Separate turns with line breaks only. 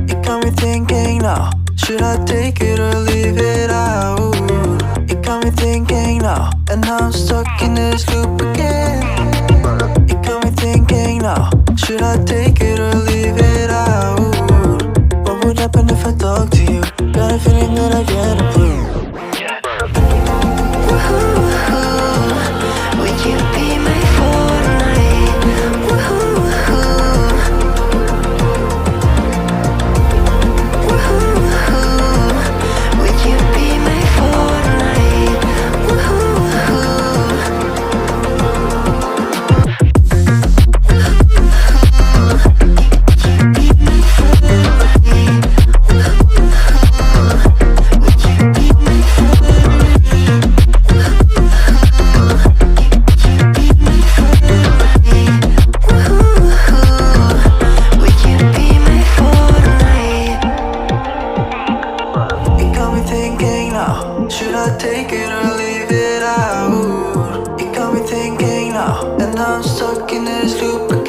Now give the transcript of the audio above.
It got me thinking now, should I take it or leave it out? It got me thinking now, and now I'm stuck in this loop again. It got me thinking now, should I take it or leave it out? What would happen if I talk to you? Got a feeling that I get a clue.
Would you be my Fortnite? Would you be my Fortnite? Would you be my Fortnite?
It got me thinking now, should I take it or leave it out? It got me thinking now, and now I'm stuck in this loop again.